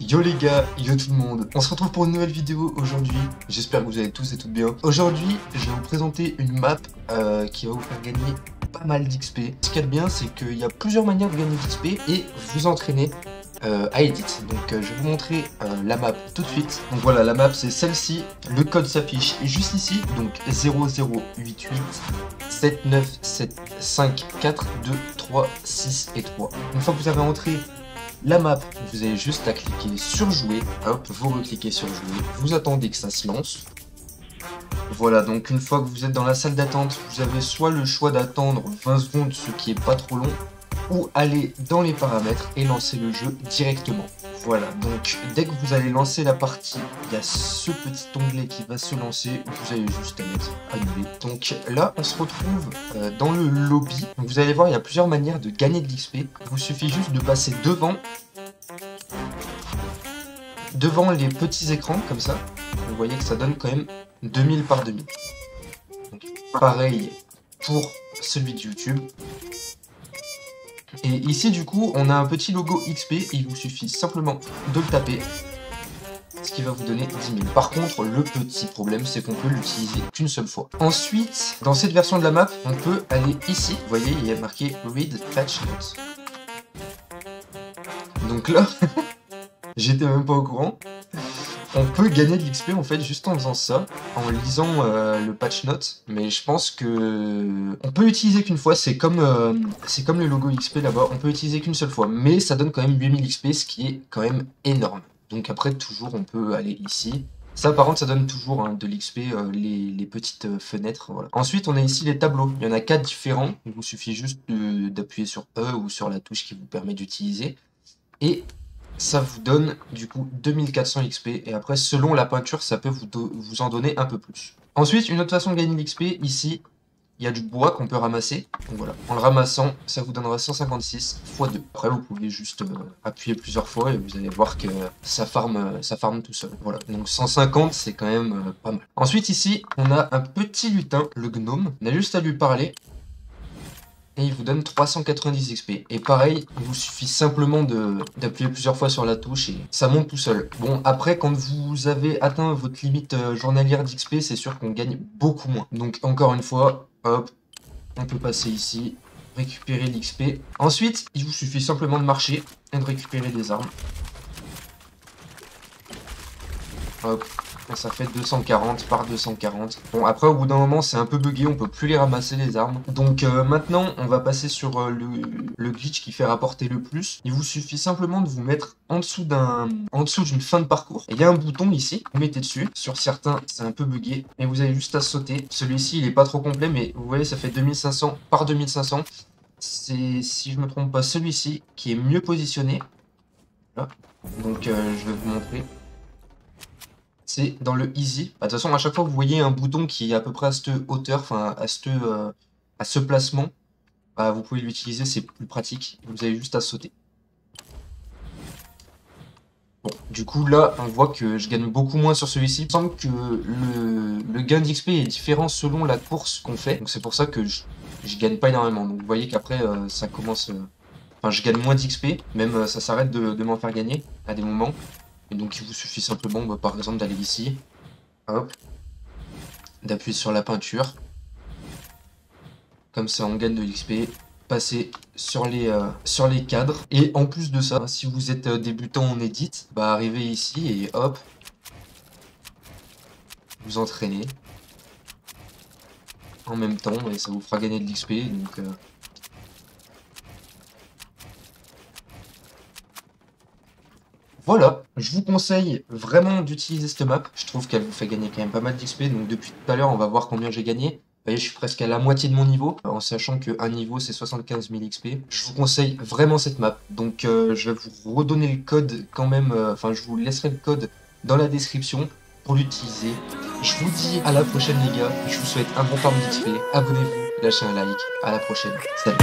Yo les gars, yo tout le monde, on se retrouve pour une nouvelle vidéo aujourd'hui, j'espère que vous allez tous et toutes bien. Aujourd'hui, je vais vous présenter une map qui va vous faire gagner pas mal d'XP. Ce qu'il y a de bien, c'est qu'il y a plusieurs manières de gagner d'XP et vous entraîner à edit. Donc je vais vous montrer la map tout de suite. Donc voilà, la map c'est celle-ci, le code s'affiche juste ici, donc 0088 7975 4 2 3 6 et 3. Une fois que vous avez entré la map, vous avez juste à cliquer sur jouer, hop, vous recliquez sur jouer, vous attendez que ça se lance. Voilà, donc une fois que vous êtes dans la salle d'attente, vous avez soit le choix d'attendre 20 secondes, ce qui est pas trop long, ou aller dans les paramètres et lancer le jeu directement. Voilà, donc dès que vous allez lancer la partie, il y a ce petit onglet qui va se lancer, vous avez juste à mettre annuler. Donc là, on se retrouve dans le lobby. Donc, vous allez voir, il y a plusieurs manières de gagner de l'XP. Il vous suffit juste de passer devant les petits écrans, comme ça. Vous voyez que ça donne quand même 2000 par 2000. Donc, pareil pour celui de YouTube. Et ici du coup on a un petit logo XP et il vous suffit simplement de le taper, ce qui va vous donner 10 000. Par contre le petit problème c'est qu'on peut l'utiliser qu'une seule fois. Ensuite dans cette version de la map on peut aller ici, vous voyez il y a marqué Read Patch Notes. Donc là j'étais même pas au courant. On peut gagner de l'XP en fait juste en faisant ça, en lisant le patch note, mais je pense que on peut l'utiliser qu'une fois, c'est comme le logo XP là-bas, on peut l'utiliser qu'une seule fois, mais ça donne quand même 8000 XP, ce qui est quand même énorme. Donc après toujours on peut aller ici. Ça par contre ça donne toujours de l'XP, les petites fenêtres, voilà. Ensuite on a ici les tableaux, il y en a 4 différents, il vous suffit juste d'appuyer sur E ou sur la touche qui vous permet d'utiliser. Et ça vous donne du coup 2400 XP et après selon la peinture ça peut vous en donner un peu plus. Ensuite une autre façon de gagner l'XP, ici il y a du bois qu'on peut ramasser. Donc voilà, en le ramassant ça vous donnera 156 x 2. Après vous pouvez juste appuyer plusieurs fois et vous allez voir que ça farme tout seul. Voilà, donc 150 c'est quand même pas mal. Ensuite ici on a un petit lutin, le gnome, on a juste à lui parler. Et il vous donne 390 XP. Et pareil, il vous suffit simplement d'appuyer plusieurs fois sur la touche et ça monte tout seul. Bon, après, quand vous avez atteint votre limite journalière d'XP, c'est sûr qu'on gagne beaucoup moins. Donc, encore une fois, hop, on peut passer ici, récupérer l'XP. Ensuite, il vous suffit simplement de marcher et de récupérer des armes. Hop. Ça fait 240 par 240. Bon, après, au bout d'un moment, c'est un peu bugué, on peut plus les ramasser, les armes. Donc maintenant, on va passer sur le glitch qui fait rapporter le plus. Il vous suffit simplement de vous mettre en dessous d'une fin de parcours. Il y a un bouton ici, vous mettez dessus. Sur certains, c'est un peu bugué, mais vous avez juste à sauter. Celui-ci, il est pas trop complet, mais vous voyez, ça fait 2500 par 2500. C'est, si je me trompe pas, celui-ci qui est mieux positionné. Là. Donc, je vais vous montrer. C'est dans le easy. De toute façon, à chaque fois que vous voyez un bouton qui est à peu près à cette hauteur, enfin à ce placement, bah, vous pouvez l'utiliser, c'est plus pratique. Vous avez juste à sauter. Bon, du coup là, on voit que je gagne beaucoup moins sur celui-ci. Il me semble que le gain d'XP est différent selon la course qu'on fait. Donc c'est pour ça que je gagne pas énormément. Donc vous voyez qu'après, ça commence... Enfin, je gagne moins d'XP, même ça s'arrête de m'en faire gagner à des moments. Et donc il vous suffit simplement, bah, par exemple, d'aller ici, hop, d'appuyer sur la peinture, comme ça on gagne de l'XP, passer sur les cadres, et en plus de ça, si vous êtes débutant en edit, bah arrivez ici et hop, vous entraînez en même temps, et ça vous fera gagner de l'XP, donc... Voilà, je vous conseille vraiment d'utiliser cette map. Je trouve qu'elle vous fait gagner quand même pas mal d'XP. Donc depuis tout à l'heure, on va voir combien j'ai gagné. Vous voyez, je suis presque à la moitié de mon niveau, en sachant qu'un niveau, c'est 75 000 XP. Je vous conseille vraiment cette map. Donc je vais vous redonner le code quand même. Enfin, je vous laisserai le code dans la description pour l'utiliser. Je vous dis à la prochaine les gars. Je vous souhaite un bon farm d'XP. Abonnez-vous, lâchez un like. À la prochaine. Salut.